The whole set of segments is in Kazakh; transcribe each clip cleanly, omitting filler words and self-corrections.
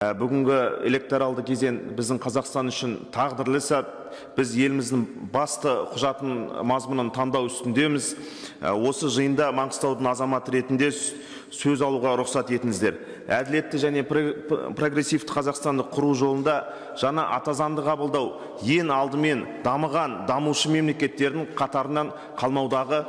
Бүгінгі электоралды кезең біздің Қазақстан үшін тағдырлы сәт. Біз еліміздің басты құжатын мазмұнын таңдау үстіндеміз. Осы жиында Маңғыстаудың азаматы ретінде сөз алуға рұқсат етіңіздер. Әділетті және прогрессивті Қазақстанды құру жолында жаңа ата заңды қабылдау ең алдымен дамыған, дамушы мемлекеттердің қатарынан қалмаудағы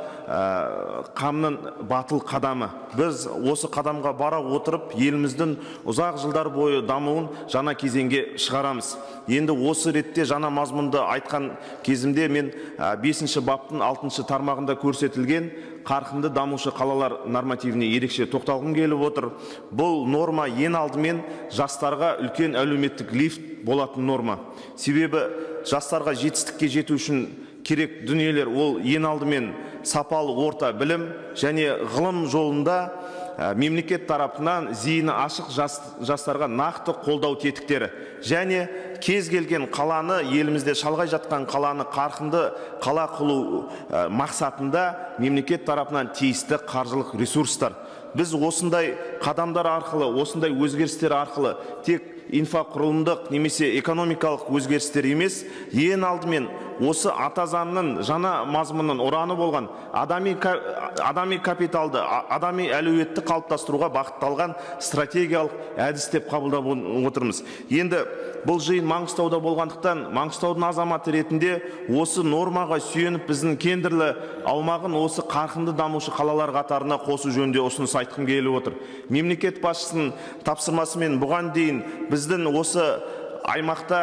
қамның батыл қадамы. Біз осы қадамға бара отырып, еліміздің ұзақ жылдар бойы дамуын жаңа кезеңге шығарамыз. Енді осы ретте жаңа мазмұнды айтқан кезімде мен 5-ші баптың 6-шы тармағында көрсетілген қарқынды дамушы қалалар нормативіне ерекше тоқталғым келіп отыр. Бұл норма ең алдымен жастарға үлкен әлеуметтік лифт болатын норма. Себебі жастарға жетістікке жету үшін керек дүниелер ол ең алдымен сапалы орта білім және ғылым жолында мемлекет тарапынан зейіні ашық жастарға нақты қолдау тетіктері және кез келген қаланы, елімізде шалғай жатқан қаланы қарқынды қала қылу мақсатында мемлекет тарапынан тиісті қаржылық ресурстар. Біз осындай қадамдар арқылы, осындай өзгерістер арқылы тек инфрақұрылымдық немесе экономикалық өзгерістер емес, ең алдымен осы ата заңның жаңа мазмұнның ұраны болған адами капиталды, адами әлеуетті қалыптастыруға бағытталған стратегиялық әдіс деп қабылдап отырмыз. Енді бұл жиын Маңғыстауда болғандықтан, Маңғыстаудың азаматы ретінде осы нормаға сүйеніп біздің кендірлі аумағын осы қарқынды дамушы қалалар қатарына қосу жөнінде ұсыныс айтқым келіп отыр. Мемлекет басшысының тапсырмасымен бұған дейін біздің осы аймақта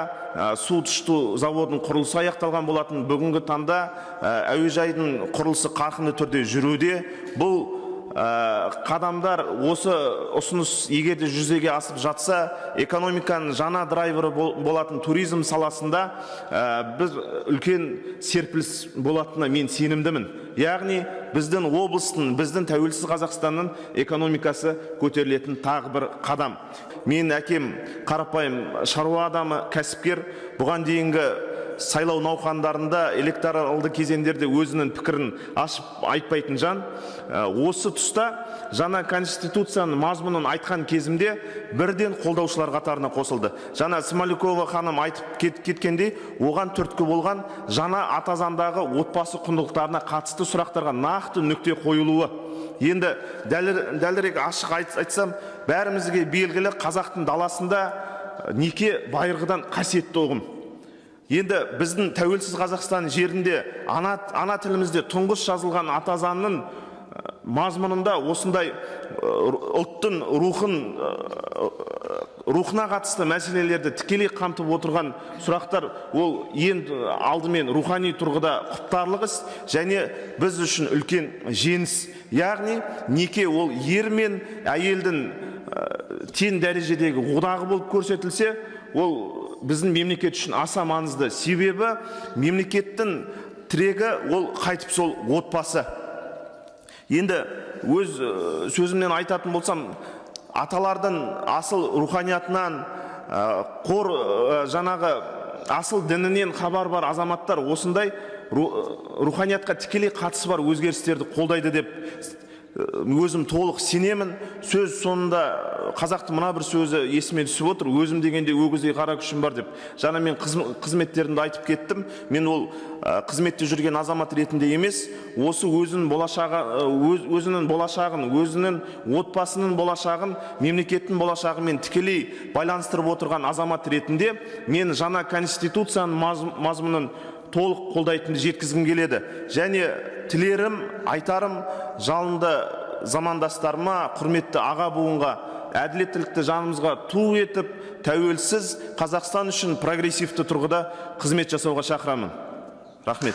су тұщыту заводының құрылысы аяқталған болатын. Бүгінгі таңда әуежайдың құрылысы қарқынды түрде жүруде. Бұл қадамдар, осы ұсыныс егерде жүзеге асып жатса, экономиканың жаңа драйвері болатын туризм саласында біз үлкен серпіліс болатынына мен сенімдімін. Яғни біздің облыстың, біздің тәуелсіз Қазақстанның экономикасы көтерілетін тағы бір қадам. Мен әкем қарапайым шаруа адамы, кәсіпкер. Бұған дейінгі сайлау науқандарында, электоралды кезеңдерде өзінің пікірін ашып айтпайтын жан. Осы тұста жаңа конституцияның мазмұнын айтқан кезімде бірден қолдаушылар қатарына қосылды. Жаңа Смолякова ханым айтып кеткендей, оған түрткі болған жаңа ата заңдағы отбасы құндылықтарына қатысты сұрақтарға нақты нүкте қойылуы. Енді дәлірек ашық айтсам, бәрімізге белгілі қазақтың даласында неке байырғыдан қасиетті ұғым. Енді біздің тәуелсіз Қазақстан жерінде ана тілімізде тұңғыш жазылған ата заңның мазмұнында осындай ұлттың рухына қатысты мәселелерді тікелей қамтып отырған сұрақтар, ол ең алдымен рухани тұрғыда құптарлық іс және біз үшін үлкен жеңіс. Яғни неке ол ер мен әйелдің тең дәрежедегі одағы болып көрсетілсе, ол біздің мемлекет үшін аса маңызды. Себебі мемлекеттің тірегі ол қайтып сол отбасы. Енді өз сөзімнен айтатын болсам, аталардың асыл руханиятынан, жаңағы асыл дінінен хабар бар азаматтар осындай руханиятқа тікелей қатысы бар өзгерістерді қолдайды деп өзім толық сенемін. Сөз соңында қазақтың мына бір сөзі есіме түсіп отыр: өзім дегенде өгіздей қара күшім бар деп. Жаңа мен қызметтерімді айтып кеттім. Мен ол қызметте жүрген азамат ретінде емес, осы өзінің болашағын, өзінің отбасының болашағын, мемлекеттің болашағымен тікелей байланыстырып отырған азамат ретінде мен жаңа конституцияның мазмұнын толық қолдайтынды жеткізгім келеді. Және тілерім, айтарым жалынды замандастарыма, құрметті аға буынға, әділеттілікті жанымызға ту етіп, тәуелсіз Қазақстан үшін прогрессивті тұрғыда қызмет жасауға шақырамын. Рахмет.